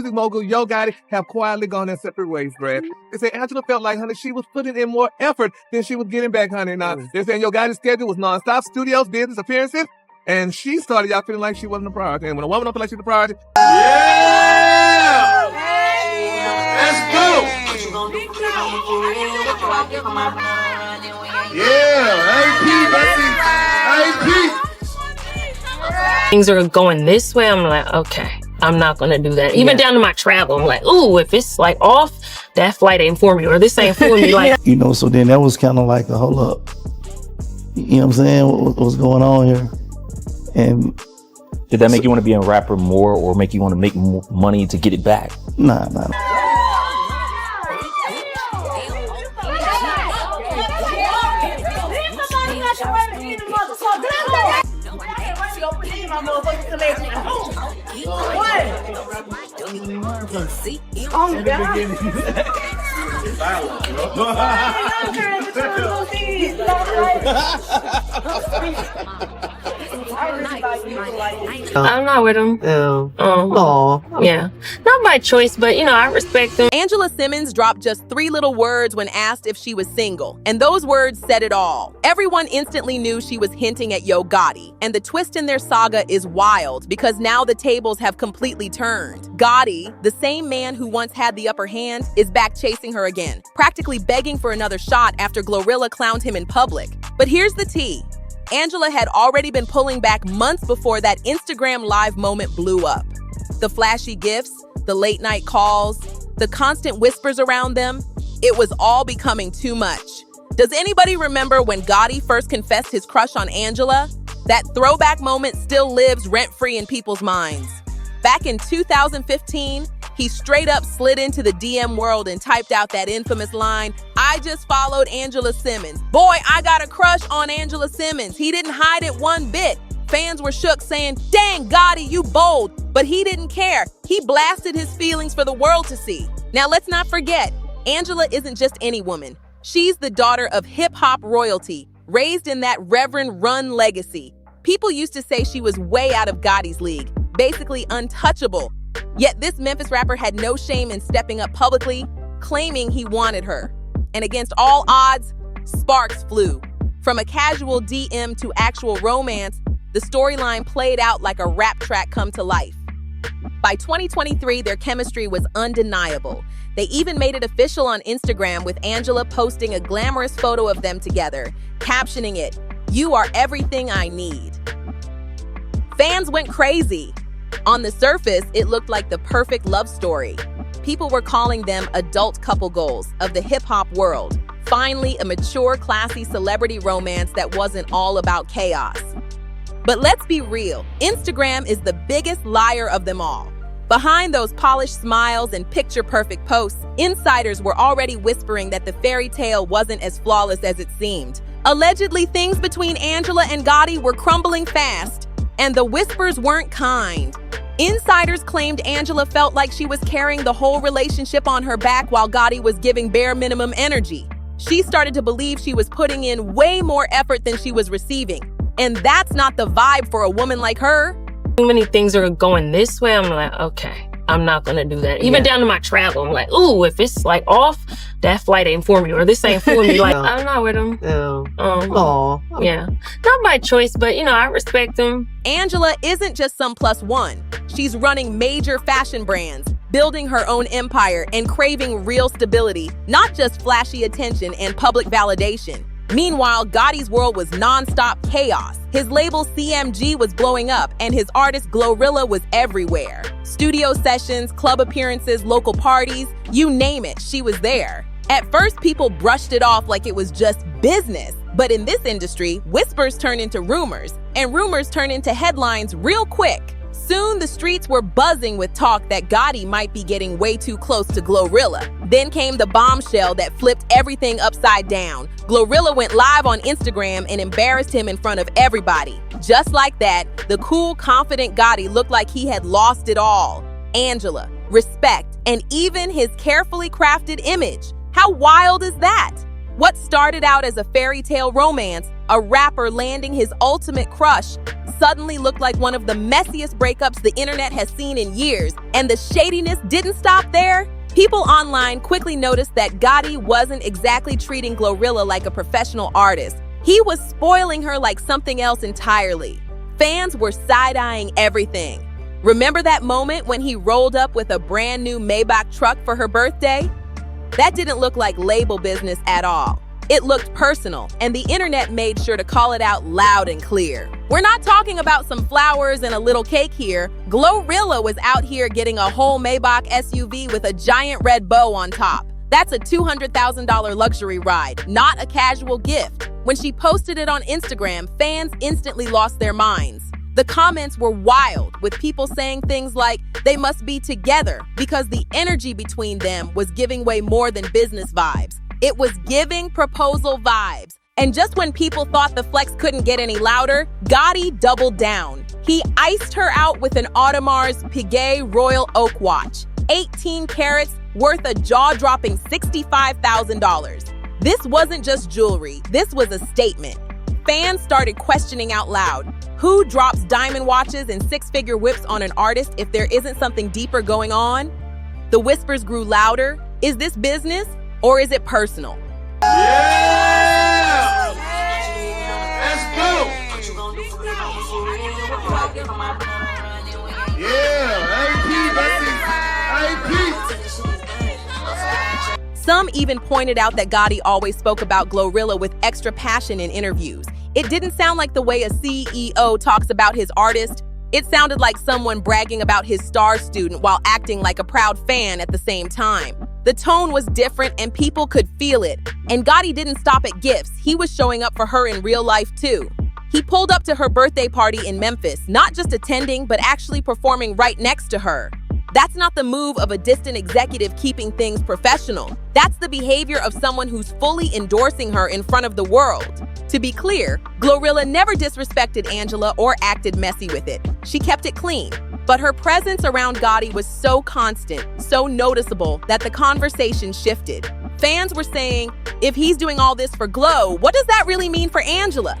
music mogul Yo Gotti have quietly gone their separate ways, Brad. They say Angela felt like, honey, she was putting in more effort than she was getting back, honey. Now, they're saying Yo Gotti's schedule was nonstop, studios, business, appearances, and she started out feeling like she wasn't a priority. And when a woman don't feel like she's a priority, yeah! Let's go! Yeah, AP. Things are going this way, I'm like, okay, I'm not gonna do that. Even down to my travel, I'm like, ooh, if it's like off, that flight ain't for me, or this ain't for me. Like, you know, so then that was kind of like a hold up. You know what I'm saying? What's going on here? And did that make you want to be a rapper more, or make you want to make more money to get it back? Nah. I'm not with him. Yeah. Not by choice, but you know, I respect him. Angela Simmons dropped just 3 little words when asked if she was single, and those words said it all. Everyone instantly knew she was hinting at Yo Gotti, and the twist in their saga is wild because now the tables have completely turned. Gotti, the same man who once had the upper hand, is back chasing her again, practically begging for another shot after Glorilla clowned him in public. But here's the tea. Angela had already been pulling back months before that Instagram Live moment blew up. The flashy gifts, the late night calls, the constant whispers around them, it was all becoming too much. Does anybody remember when Gotti first confessed his crush on Angela? That throwback moment still lives rent-free in people's minds. Back in 2015, he straight up slid into the DM world and typed out that infamous line, "I just followed Angela Simmons. Boy, I got a crush on Angela Simmons." He didn't hide it one bit. Fans were shook saying, "Dang, Gotti, you bold." But he didn't care. He blasted his feelings for the world to see. Now let's not forget, Angela isn't just any woman. She's the daughter of hip-hop royalty, raised in that Reverend Run legacy. People used to say she was way out of Gotti's league, basically untouchable. Yet this Memphis rapper had no shame in stepping up publicly, claiming he wanted her. And against all odds, sparks flew. From a casual DM to actual romance, the storyline played out like a rap track come to life. By 2023, their chemistry was undeniable. They even made it official on Instagram, with Angela posting a glamorous photo of them together, captioning it, "You are everything I need." Fans went crazy. On the surface, it looked like the perfect love story. People were calling them adult couple goals of the hip-hop world. Finally, a mature, classy celebrity romance that wasn't all about chaos. But let's be real, Instagram is the biggest liar of them all. Behind those polished smiles and picture-perfect posts, insiders were already whispering that the fairy tale wasn't as flawless as it seemed. Allegedly, things between Angela and Gotti were crumbling fast, and the whispers weren't kind. Insiders claimed Angela felt like she was carrying the whole relationship on her back while Gotti was giving bare minimum energy. She started to believe she was putting in way more effort than she was receiving. And that's not the vibe for a woman like her. Too many things are going this way, I'm like, okay, I'm not gonna do that. Even down to my travel, I'm like, ooh, if it's like off, that flight ain't for me, or this ain't for me. Like, I'm not with him. Yeah. Not by choice, but you know, I respect him. Angela isn't just some +1. She's running major fashion brands, building her own empire, and craving real stability, not just flashy attention and public validation. Meanwhile, Gotti's world was non-stop chaos. His label CMG was blowing up, and his artist Glorilla was everywhere. Studio sessions, club appearances, local parties, you name it, she was there. At first, people brushed it off like it was just business. But in this industry, whispers turn into rumors, and rumors turn into headlines real quick. Soon, the streets were buzzing with talk that Gotti might be getting way too close to Glorilla. Then came the bombshell that flipped everything upside down. Glorilla went live on Instagram and embarrassed him in front of everybody. Just like that, the cool, confident Gotti looked like he had lost it all. Angela, respect, and even his carefully crafted image. How wild is that? What started out as a fairy tale romance, a rapper landing his ultimate crush, suddenly looked like one of the messiest breakups the internet has seen in years, and the shadiness didn't stop there. People online quickly noticed that Gotti wasn't exactly treating Glorilla like a professional artist. He was spoiling her like something else entirely. Fans were side-eyeing everything. Remember that moment when he rolled up with a brand new Maybach truck for her birthday? That didn't look like label business at all. It looked personal, and the internet made sure to call it out loud and clear. We're not talking about some flowers and a little cake here. Glorilla was out here getting a whole Maybach SUV with a giant red bow on top. That's a $200,000 luxury ride, not a casual gift. When she posted it on Instagram, fans instantly lost their minds. The comments were wild, with people saying things like they must be together because the energy between them was giving way more than business vibes. It was giving proposal vibes. And just when people thought the flex couldn't get any louder, Gotti doubled down. He iced her out with an Audemars Piguet Royal Oak watch, 18 carats, worth a jaw-dropping $65,000. This wasn't just jewelry, this was a statement. Fans started questioning out loud, who drops diamond watches and six-figure whips on an artist if there isn't something deeper going on? The whispers grew louder. Is this business or is it personal? Yeah! Let's go! Yeah, AP. Some even pointed out that Gotti always spoke about Glorilla with extra passion in interviews. It didn't sound like the way a CEO talks about his artist. It sounded like someone bragging about his star student while acting like a proud fan at the same time. The tone was different and people could feel it. And Gotti didn't stop at gifts. He was showing up for her in real life too. He pulled up to her birthday party in Memphis, not just attending, but actually performing right next to her. That's not the move of a distant executive keeping things professional. That's the behavior of someone who's fully endorsing her in front of the world. To be clear, Glorilla never disrespected Angela or acted messy with it. She kept it clean. But her presence around Gotti was so constant, so noticeable, that the conversation shifted. Fans were saying, if he's doing all this for Glo, what does that really mean for Angela?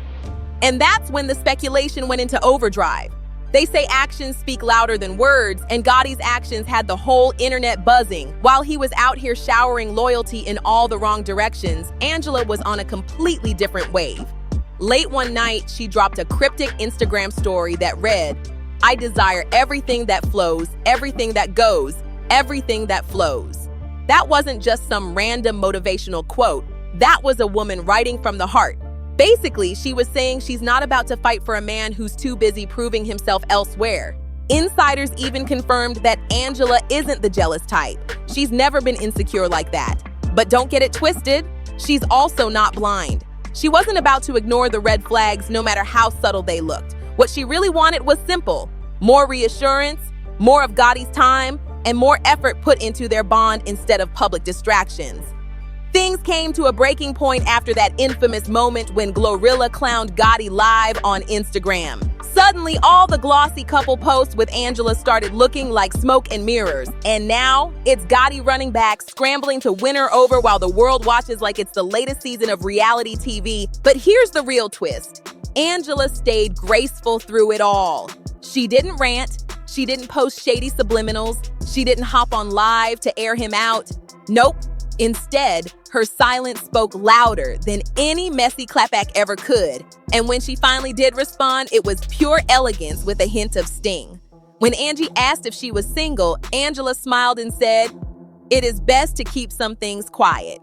And that's when the speculation went into overdrive. They say actions speak louder than words, and Gotti's actions had the whole internet buzzing. While he was out here showering loyalty in all the wrong directions, Angela was on a completely different wave. Late one night, she dropped a cryptic Instagram story that read, I desire everything that flows, everything that goes, everything that flows. That wasn't just some random motivational quote. That was a woman writing from the heart. Basically, she was saying she's not about to fight for a man who's too busy proving himself elsewhere. Insiders even confirmed that Angela isn't the jealous type. She's never been insecure like that. But don't get it twisted, she's also not blind. She wasn't about to ignore the red flags no matter how subtle they looked. What she really wanted was simple: more reassurance, more of Gotti's time, and more effort put into their bond instead of public distractions. Things came to a breaking point after that infamous moment when Glorilla clowned Gotti live on Instagram. Suddenly, all the glossy couple posts with Angela started looking like smoke and mirrors. And now, it's Gotti running back, scrambling to win her over while the world watches like it's the latest season of reality TV. But here's the real twist. Angela stayed graceful through it all. She didn't rant. She didn't post shady subliminals. She didn't hop on live to air him out. Nope. Instead, her silence spoke louder than any messy clapback ever could. And when she finally did respond, it was pure elegance with a hint of sting. When Angie asked if she was single, Angela smiled and said, "It is best to keep some things quiet.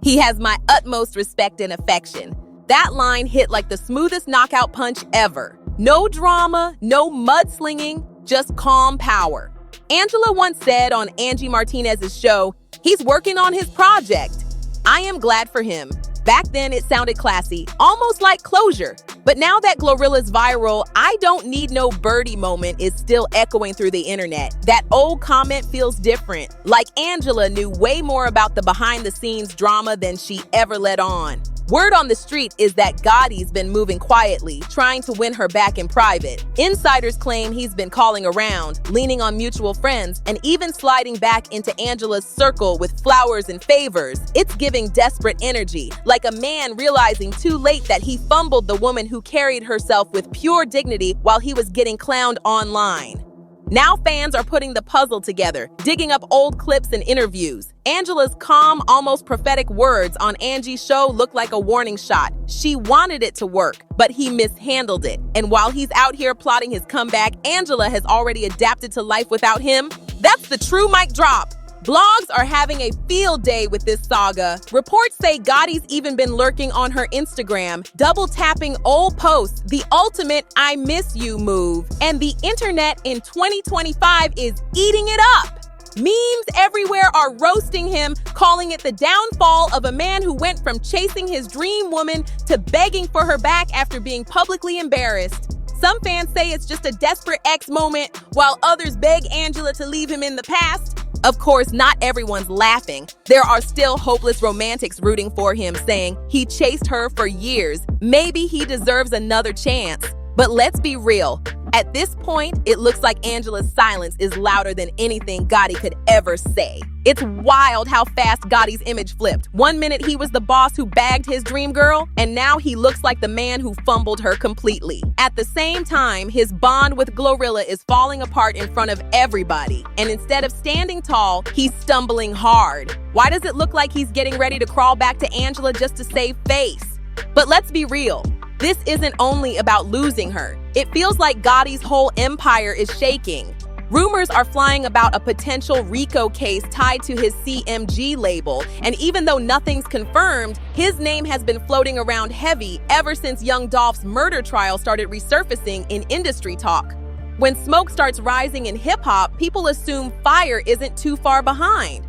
He has my utmost respect and affection." That line hit like the smoothest knockout punch ever. No drama, no mudslinging, just calm power. Angela once said on Angie Martinez's show, he's working on his project. I am glad for him. Back then it sounded classy, almost like closure. But now that Glorilla's viral, I don't need no birdie moment is still echoing through the internet. That old comment feels different, like Angela knew way more about the behind-the-scenes drama than she ever let on. Word on the street is that Gotti's been moving quietly, trying to win her back in private. Insiders claim he's been calling around, leaning on mutual friends, and even sliding back into Angela's circle with flowers and favors. It's giving desperate energy, like a man realizing too late that he fumbled the woman who carried herself with pure dignity while he was getting clowned online. Now fans are putting the puzzle together, digging up old clips and interviews. Angela's calm, almost prophetic words on Angie's show look like a warning shot. She wanted it to work, but he mishandled it. And while he's out here plotting his comeback, Angela has already adapted to life without him. That's the true mic drop. Blogs are having a field day with this saga. Reports say Gotti's even been lurking on her Instagram, double tapping old posts, the ultimate I miss you move. And the internet in 2025 is eating it up. Memes everywhere are roasting him, calling it the downfall of a man who went from chasing his dream woman to begging for her back after being publicly embarrassed. Some fans say it's just a desperate ex moment, while others beg Angela to leave him in the past. Of course, not everyone's laughing. There are still hopeless romantics rooting for him, saying he chased her for years. Maybe he deserves another chance. But let's be real. At this point, it looks like Angela's silence is louder than anything Gotti could ever say. It's wild how fast Gotti's image flipped. 1 minute he was the boss who bagged his dream girl, and now he looks like the man who fumbled her completely. At the same time, his bond with Glorilla is falling apart in front of everybody, and instead of standing tall, he's stumbling hard. Why does it look like he's getting ready to crawl back to Angela just to save face? But let's be real. This isn't only about losing her. It feels like Gotti's whole empire is shaking. Rumors are flying about a potential RICO case tied to his CMG label, and even though nothing's confirmed, his name has been floating around heavy ever since Young Dolph's murder trial started resurfacing in industry talk. When smoke starts rising in hip-hop, people assume fire isn't too far behind.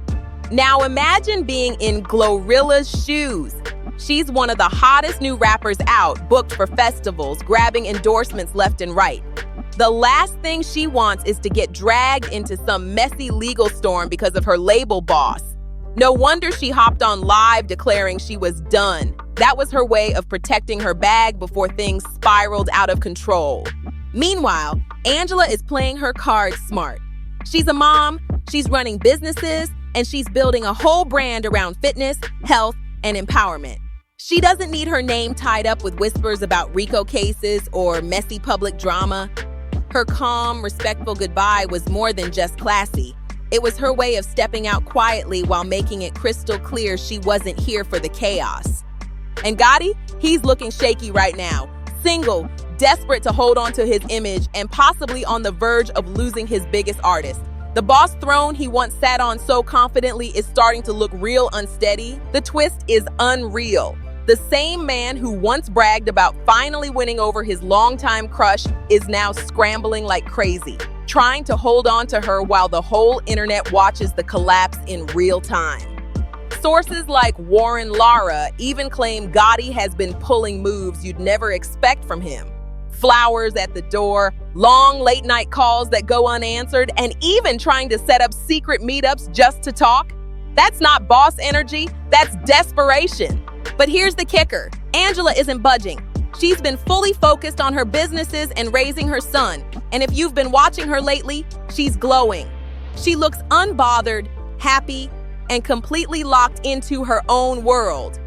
Now imagine being in Glorilla's shoes. She's one of the hottest new rappers out, booked for festivals, grabbing endorsements left and right. The last thing she wants is to get dragged into some messy legal storm because of her label boss. No wonder she hopped on live declaring she was done. That was her way of protecting her bag before things spiraled out of control. Meanwhile, Angela is playing her cards smart. She's a mom, she's running businesses, and she's building a whole brand around fitness, health, and empowerment. She doesn't need her name tied up with whispers about RICO cases or messy public drama. Her calm, respectful goodbye was more than just classy. It was her way of stepping out quietly while making it crystal clear she wasn't here for the chaos. And Gotti, he's looking shaky right now. Single, desperate to hold on to his image, and possibly on the verge of losing his biggest artist. The boss throne he once sat on so confidently is starting to look real unsteady. The twist is unreal. The same man who once bragged about finally winning over his longtime crush is now scrambling like crazy, trying to hold on to her while the whole internet watches the collapse in real time. Sources like Warren Lara even claim Gotti has been pulling moves you'd never expect from him. Flowers at the door, long late-night calls that go unanswered, and even trying to set up secret meetups just to talk. That's not boss energy, that's desperation. But here's the kicker. Angela isn't budging. She's been fully focused on her businesses and raising her son. And if you've been watching her lately, she's glowing. She looks unbothered, happy, and completely locked into her own world.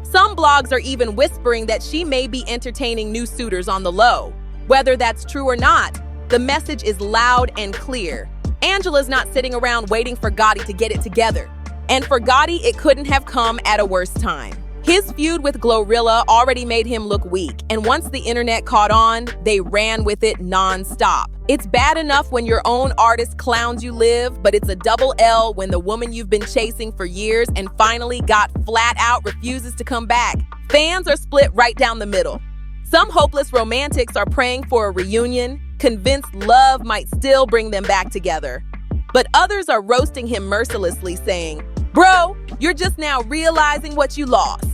Some blogs are even whispering that she may be entertaining new suitors on the low. Whether that's true or not, the message is loud and clear. Angela's not sitting around waiting for Gotti to get it together. And for Gotti, it couldn't have come at a worse time. His feud with Glorilla already made him look weak, and once the internet caught on, they ran with it non-stop. It's bad enough when your own artist clowns you live, but it's a double L when the woman you've been chasing for years and finally got flat out refuses to come back. Fans are split right down the middle. Some hopeless romantics are praying for a reunion, convinced love might still bring them back together. But others are roasting him mercilessly, saying, "Bro, you're just now realizing what you lost."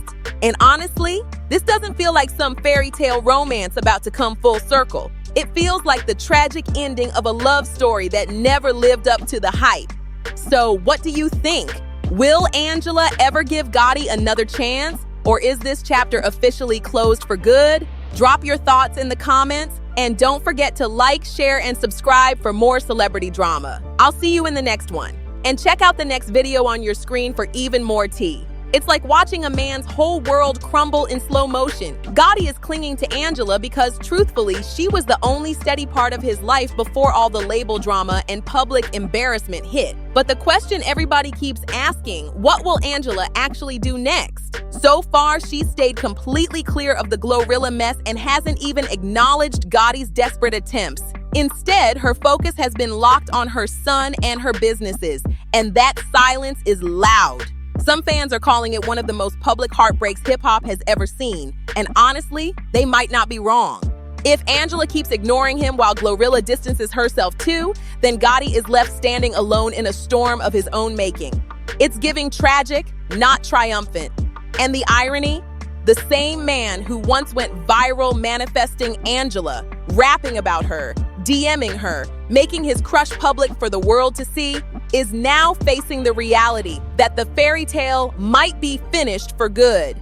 And honestly, this doesn't feel like some fairy tale romance about to come full circle. It feels like the tragic ending of a love story that never lived up to the hype. So what do you think? Will Angela ever give Gotti another chance? Or is this chapter officially closed for good? Drop your thoughts in the comments, and don't forget to like, share, and subscribe for more celebrity drama. I'll see you in the next one. And check out the next video on your screen for even more tea. It's like watching a man's whole world crumble in slow motion. Gotti is clinging to Angela because, truthfully, she was the only steady part of his life before all the label drama and public embarrassment hit. But the question everybody keeps asking, what will Angela actually do next? So far, she's stayed completely clear of the Glorilla mess and hasn't even acknowledged Gotti's desperate attempts. Instead, her focus has been locked on her son and her businesses, and that silence is loud. Some fans are calling it one of the most public heartbreaks hip-hop has ever seen, and honestly, they might not be wrong. If Angela keeps ignoring him while Glorilla distances herself too, then Gotti is left standing alone in a storm of his own making. It's giving tragic, not triumphant. And the irony? The same man who once went viral manifesting Angela, rapping about her, DMing her, making his crush public for the world to see, is now facing the reality that the fairy tale might be finished for good.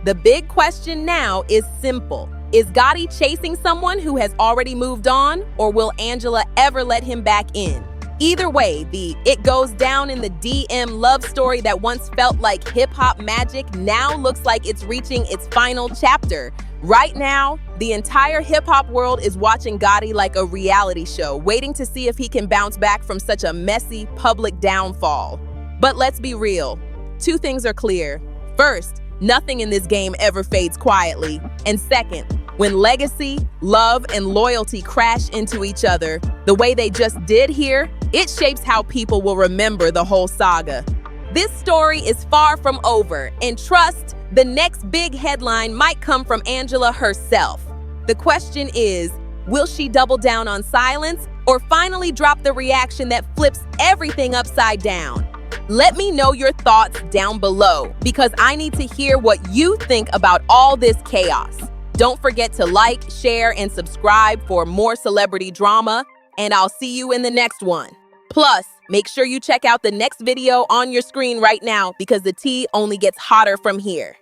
The big question now is simple. Is Gotti chasing someone who has already moved on, or will Angela ever let him back in? Either way, the "it goes down in the DM" love story that once felt like hip-hop magic now looks like it's reaching its final chapter. Right now, the entire hip-hop world is watching Gotti like a reality show, waiting to see if he can bounce back from such a messy public downfall. But let's be real. Two things are clear. First, nothing in this game ever fades quietly. And second, when legacy, love, and loyalty crash into each other, the way they just did here, it shapes how people will remember the whole saga. This story is far from over, and trust, the next big headline might come from Angela herself. The question is, will she double down on silence or finally drop the reaction that flips everything upside down? Let me know your thoughts down below, because I need to hear what you think about all this chaos. Don't forget to like, share, and subscribe for more celebrity drama, and I'll see you in the next one. Plus, make sure you check out the next video on your screen right now, because the tea only gets hotter from here.